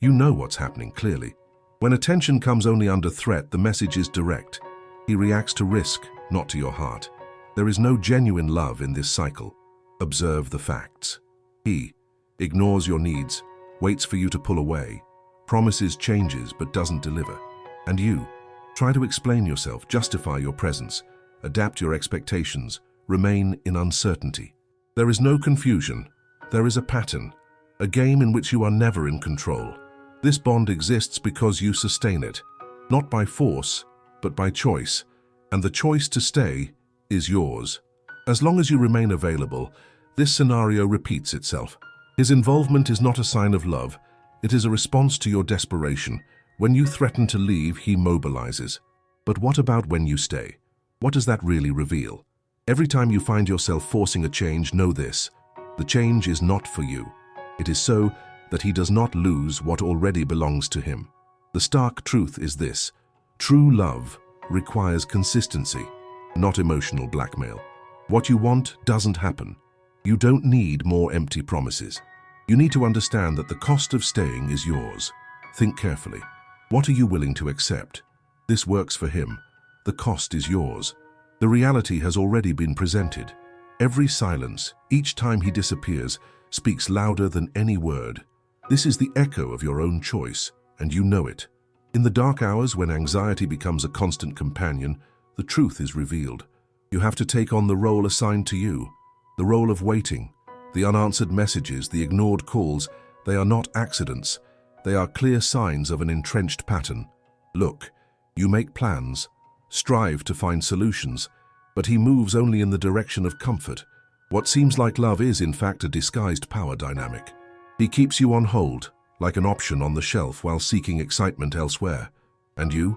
You know what's happening clearly. When attention comes only under threat, the message is direct. He reacts to risk, not to your heart. There is no genuine love in this cycle. Observe the facts. He ignores your needs, waits for you to pull away, promises changes but doesn't deliver. And you try to explain yourself, justify your presence, adapt your expectations, remain in uncertainty. There is no confusion. There is a pattern, a game in which you are never in control. This bond exists because you sustain it, not by force, but by choice, and the choice to stay is yours. As long as you remain available, this scenario repeats itself. His involvement is not a sign of love, it is a response to your desperation. When you threaten to leave, he mobilizes. But what about when you stay? What does that really reveal? Every time you find yourself forcing a change, know this: the change is not for you. It is so that he does not lose what already belongs to him. The stark truth is this: true love requires consistency, not emotional blackmail. What you want doesn't happen. You don't need more empty promises. You need to understand that the cost of staying is yours. Think carefully. What are you willing to accept? This works for him. The cost is yours. The reality has already been presented. Every silence, each time he disappears, speaks louder than any word. This is the echo of your own choice, and you know it. In the dark hours when anxiety becomes a constant companion, the truth is revealed. You have to take on the role assigned to you, the role of waiting. The unanswered messages, the ignored calls, they are not accidents. They are clear signs of an entrenched pattern. Look, you make plans, strive to find solutions, but he moves only in the direction of comfort. What seems like love is, in fact, a disguised power dynamic. He keeps you on hold, like an option on the shelf, while seeking excitement elsewhere. And you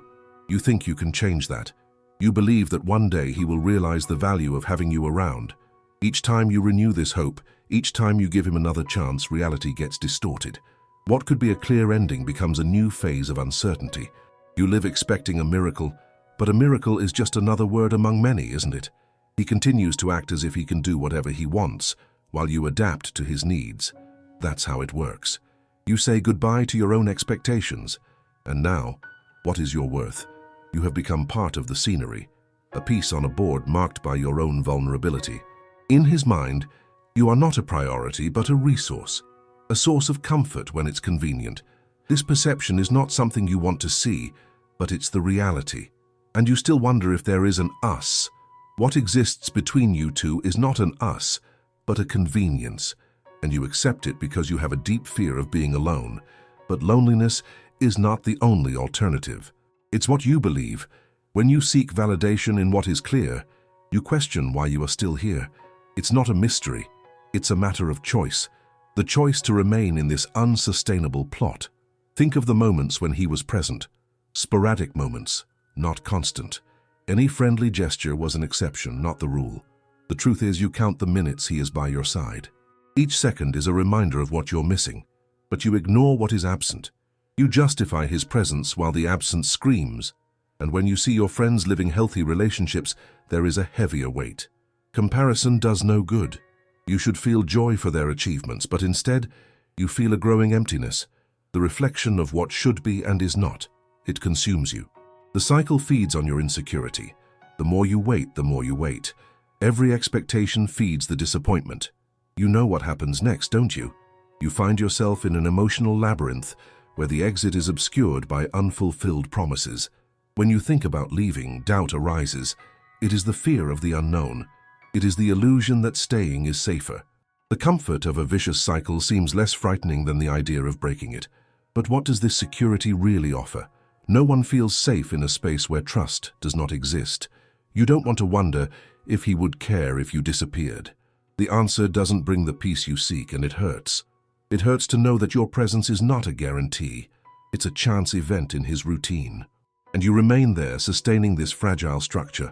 think you can change that. You believe that one day he will realize the value of having you around. Each time you renew this hope, each time you give him another chance, reality gets distorted. What could be a clear ending becomes a new phase of uncertainty. You live expecting a miracle, but a miracle is just another word among many, isn't it? He continues to act as if he can do whatever he wants, while you adapt to his needs. That's how it works. You say goodbye to your own expectations. And now, what is your worth? You have become part of the scenery, a piece on a board marked by your own vulnerability. In his mind, you are not a priority but a resource, a source of comfort when it's convenient. This perception is not something you want to see, but it's the reality. And you still wonder if there is an us. What exists between you two is not an us, but a convenience. And you accept it because you have a deep fear of being alone. But loneliness is not the only alternative. It's what you believe. When you seek validation in what is clear, you question why you are still here. It's not a mystery. It's a matter of choice. The choice to remain in this unsustainable plot. Think of the moments when he was present. Sporadic moments, not constant. Any friendly gesture was an exception, not the rule. The truth is, you count the minutes he is by your side. Each second is a reminder of what you're missing, but you ignore what is absent. You justify his presence while the absence screams. And when you see your friends living healthy relationships, there is a heavier weight. Comparison does no good. You should feel joy for their achievements, but instead, you feel a growing emptiness, the reflection of what should be and is not. It consumes you. The cycle feeds on your insecurity. The more you wait, the more you wait. Every expectation feeds the disappointment. You know what happens next, don't you? You find yourself in an emotional labyrinth where the exit is obscured by unfulfilled promises. When you think about leaving, doubt arises. It is the fear of the unknown. It is the illusion that staying is safer. The comfort of a vicious cycle seems less frightening than the idea of breaking it. But what does this security really offer? No one feels safe in a space where trust does not exist. You don't want to wonder if he would care if you disappeared. The answer doesn't bring the peace you seek, and it hurts. It hurts to know that your presence is not a guarantee. It's a chance event in his routine. And you remain there, sustaining this fragile structure.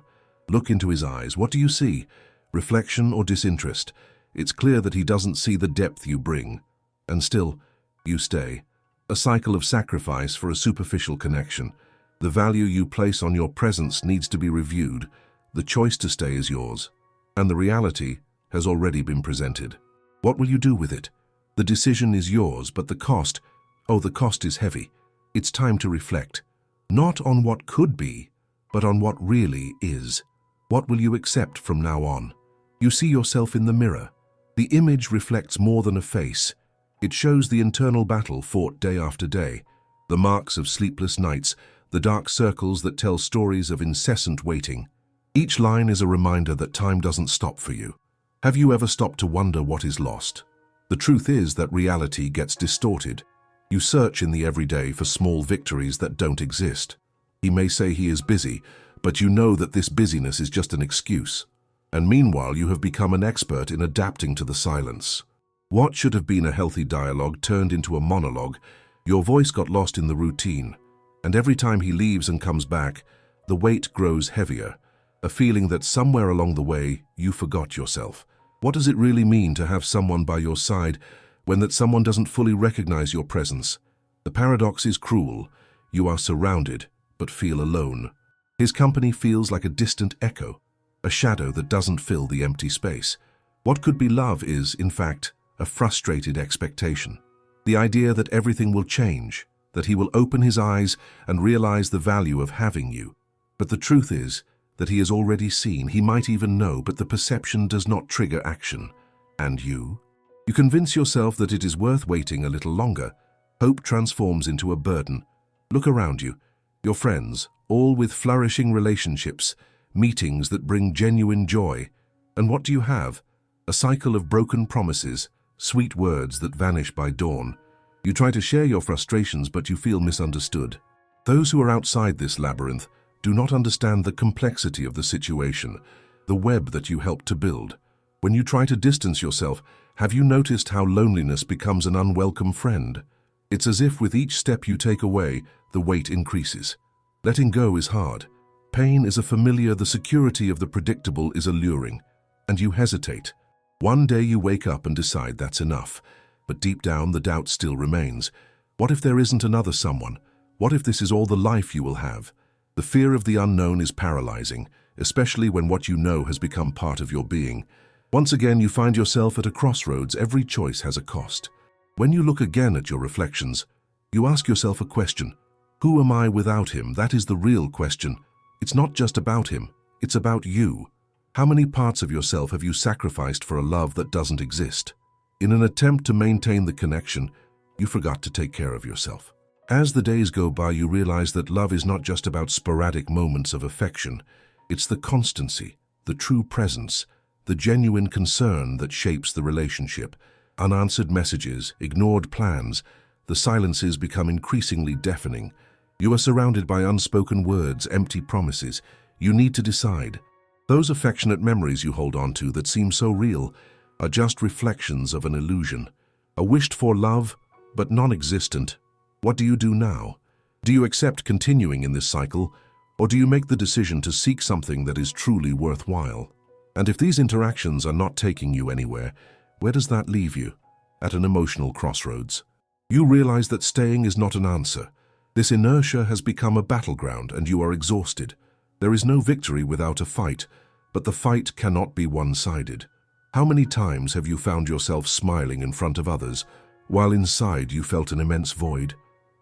Look into his eyes. What do you see? Reflection or disinterest? It's clear that he doesn't see the depth you bring. And still, you stay. A cycle of sacrifice for a superficial connection. The value you place on your presence needs to be reviewed. The choice to stay is yours. And the reality has already been presented. What will you do with it? The decision is yours, but the cost, Oh, the cost is heavy. It's time to reflect. Not on what could be, but on what really is. What will you accept from now on? You see yourself in the mirror. The image reflects more than a face. It shows the internal battle fought day after day, the marks of sleepless nights, the dark circles that tell stories of incessant waiting. Each line is a reminder that time doesn't stop for you. Have you ever stopped to wonder what is lost? The truth is that reality gets distorted. You search in the everyday for small victories that don't exist. He may say he is busy, but you know that this busyness is just an excuse. And meanwhile, you have become an expert in adapting to the silence. What should have been a healthy dialogue turned into a monologue. Your voice got lost in the routine. And every time he leaves and comes back, the weight grows heavier, a feeling that somewhere along the way, you forgot yourself. What does it really mean to have someone by your side when that someone doesn't fully recognize your presence? The paradox is cruel. You are surrounded, but feel alone. His company feels like a distant echo, a shadow that doesn't fill the empty space. What could be love is, in fact, a frustrated expectation. The idea that everything will change, that he will open his eyes and realize the value of having you. But the truth is that he has already seen, he might even know, but the perception does not trigger action. And you? You convince yourself that it is worth waiting a little longer. Hope transforms into a burden. Look around you. Your friends, all with flourishing relationships, meetings that bring genuine joy. And what do you have? A cycle of broken promises, sweet words that vanish by dawn. You try to share your frustrations, but you feel misunderstood. Those who are outside this labyrinth do not understand the complexity of the situation, the web that you helped to build. When you try to distance yourself, have you noticed how loneliness becomes an unwelcome friend? It's as if with each step you take away, the weight increases. Letting go is hard. Pain is a familiar, the security of the predictable is alluring, and you hesitate. One day you wake up and decide that's enough, but deep down the doubt still remains. What if there isn't another someone? What if this is all the life you will have? The fear of the unknown is paralyzing, especially when what you know has become part of your being. Once again, you find yourself at a crossroads. Every choice has a cost. When you look again at your reflections, you ask yourself a question. Who am I without him? That is the real question. It's not just about him, it's about you. How many parts of yourself have you sacrificed for a love that doesn't exist? In an attempt to maintain the connection, you forgot to take care of yourself. As the days go by, you realize that love is not just about sporadic moments of affection. It's the constancy, the true presence, the genuine concern that shapes the relationship. Unanswered messages, ignored plans, the silences become increasingly deafening. You are surrounded by unspoken words, empty promises. You need to decide. Those affectionate memories you hold on to that seem so real are just reflections of an illusion. A wished-for love, but non-existent. What do you do now? Do you accept continuing in this cycle, or do you make the decision to seek something that is truly worthwhile? And if these interactions are not taking you anywhere, where does that leave you? At an emotional crossroads. You realize that staying is not an answer. This inertia has become a battleground and you are exhausted. There is no victory without a fight, but the fight cannot be one-sided. How many times have you found yourself smiling in front of others, while inside you felt an immense void?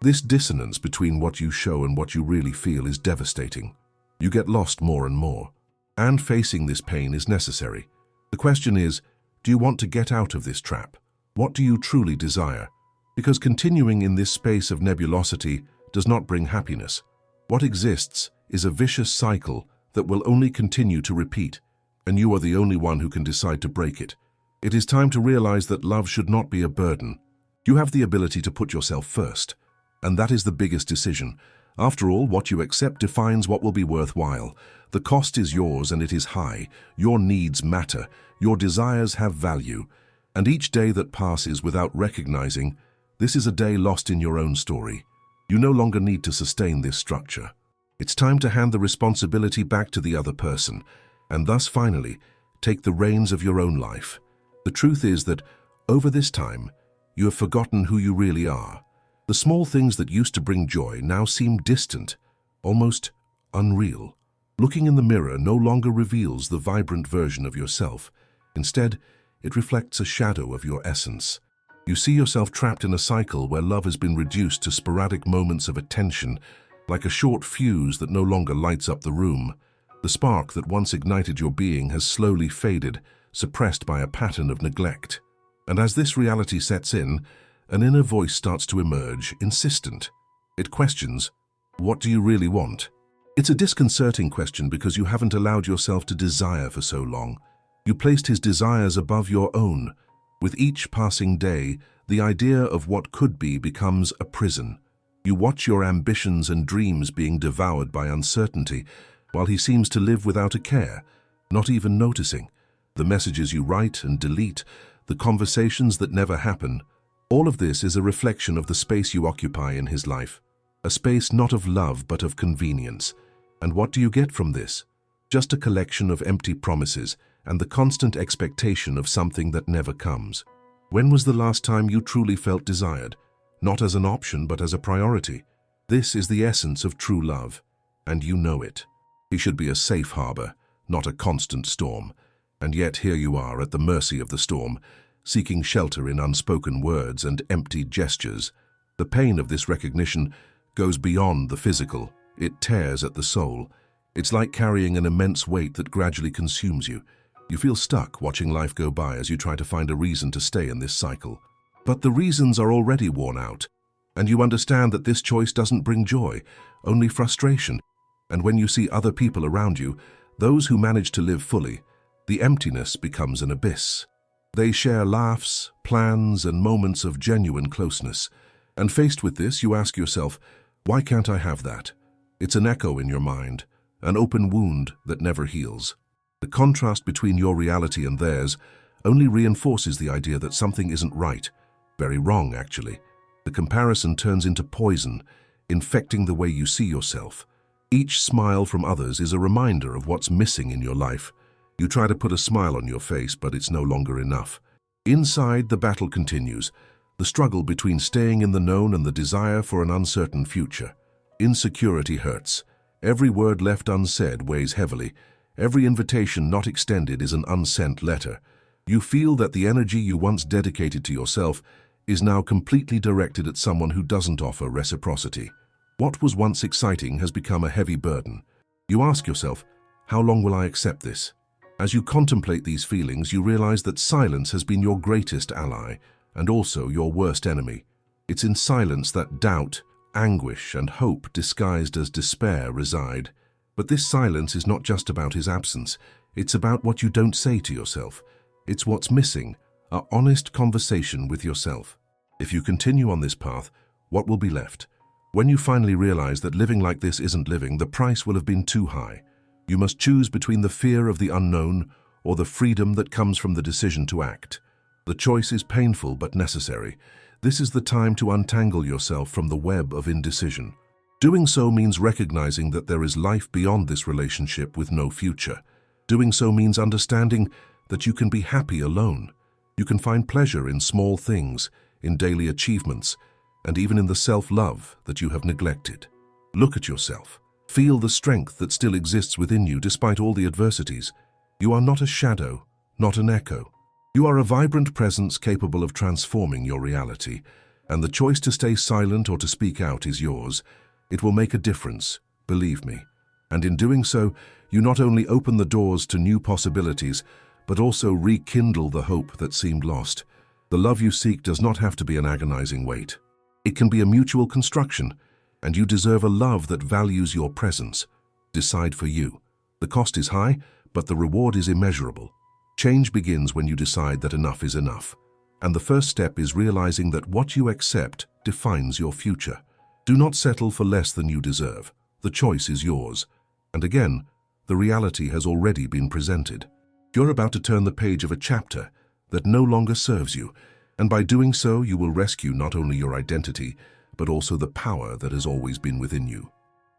This dissonance between what you show and what you really feel is devastating. You get lost more and more. And facing this pain is necessary. The question is, do you want to get out of this trap? What do you truly desire? Because continuing in this space of nebulosity does not bring happiness. What exists is a vicious cycle that will only continue to repeat, and you are the only one who can decide to break it. It is time to realize that love should not be a burden. You have the ability to put yourself first, and that is the biggest decision. After all, what you accept defines what will be worthwhile. The cost is yours and it is high. Your needs matter. Your desires have value. And each day that passes without recognizing, this is a day lost in your own story. You no longer need to sustain this structure. It's time to hand the responsibility back to the other person, and thus finally, take the reins of your own life. The truth is that, over this time, you have forgotten who you really are. The small things that used to bring joy now seem distant, almost unreal. Looking in the mirror no longer reveals the vibrant version of yourself. Instead, it reflects a shadow of your essence. You see yourself trapped in a cycle where love has been reduced to sporadic moments of attention, like a short fuse that no longer lights up the room. The spark that once ignited your being has slowly faded, suppressed by a pattern of neglect. And as this reality sets in, an inner voice starts to emerge, insistent. It questions, what do you really want? It's a disconcerting question because you haven't allowed yourself to desire for so long. You placed his desires above your own. With each passing day, the idea of what could be becomes a prison. You watch your ambitions and dreams being devoured by uncertainty, while he seems to live without a care, not even noticing. The messages you write and delete, the conversations that never happen, all of this is a reflection of the space you occupy in his life. A space not of love but of convenience. And what do you get from this? Just a collection of empty promises and the constant expectation of something that never comes. When was the last time you truly felt desired? Not as an option but as a priority. This is the essence of true love, and you know it. He should be a safe harbor, not a constant storm. And yet here you are at the mercy of the storm, seeking shelter in unspoken words and empty gestures. The pain of this recognition goes beyond the physical. It tears at the soul. It's like carrying an immense weight that gradually consumes you. You feel stuck watching life go by as you try to find a reason to stay in this cycle. But the reasons are already worn out, and you understand that this choice doesn't bring joy, only frustration. And when you see other people around you, those who manage to live fully, the emptiness becomes an abyss. They share laughs, plans, and moments of genuine closeness. And faced with this, you ask yourself, why can't I have that? It's an echo in your mind, an open wound that never heals. The contrast between your reality and theirs only reinforces the idea that something isn't right, very wrong actually. The comparison turns into poison, infecting the way you see yourself. Each smile from others is a reminder of what's missing in your life. You try to put a smile on your face, but it's no longer enough. Inside, the battle continues, the struggle between staying in the known and the desire for an uncertain future. Insecurity hurts. Every word left unsaid weighs heavily. Every invitation not extended is an unsent letter. You feel that the energy you once dedicated to yourself is now completely directed at someone who doesn't offer reciprocity. What was once exciting has become a heavy burden. You ask yourself, how long will I accept this? As you contemplate these feelings, you realize that silence has been your greatest ally and also your worst enemy. It's in silence that doubt, anguish, and hope disguised as despair reside. But this silence is not just about his absence. It's about what you don't say to yourself. It's what's missing, an honest conversation with yourself. If you continue on this path, what will be left? When you finally realize that living like this isn't living, the price will have been too high. You must choose between the fear of the unknown or the freedom that comes from the decision to act. The choice is painful but necessary. This is the time to untangle yourself from the web of indecision. Doing so means recognizing that there is life beyond this relationship with no future. Doing so means understanding that you can be happy alone. You can find pleasure in small things, in daily achievements, and even in the self-love that you have neglected. Look at yourself. Feel the strength that still exists within you despite all the adversities. You are not a shadow, not an echo. You are a vibrant presence capable of transforming your reality, and the choice to stay silent or to speak out is yours. It will make a difference, believe me. And in doing so, you not only open the doors to new possibilities, but also rekindle the hope that seemed lost. The love you seek does not have to be an agonizing wait. It can be a mutual construction, and you deserve a love that values your presence. Decide for you. The cost is high, but the reward is immeasurable. Change begins when you decide that enough is enough. And the first step is realizing that what you accept defines your future. Do not settle for less than you deserve. The choice is yours. And again, the reality has already been presented. You're about to turn the page of a chapter that no longer serves you, and by doing so, you will rescue not only your identity, but also the power that has always been within you.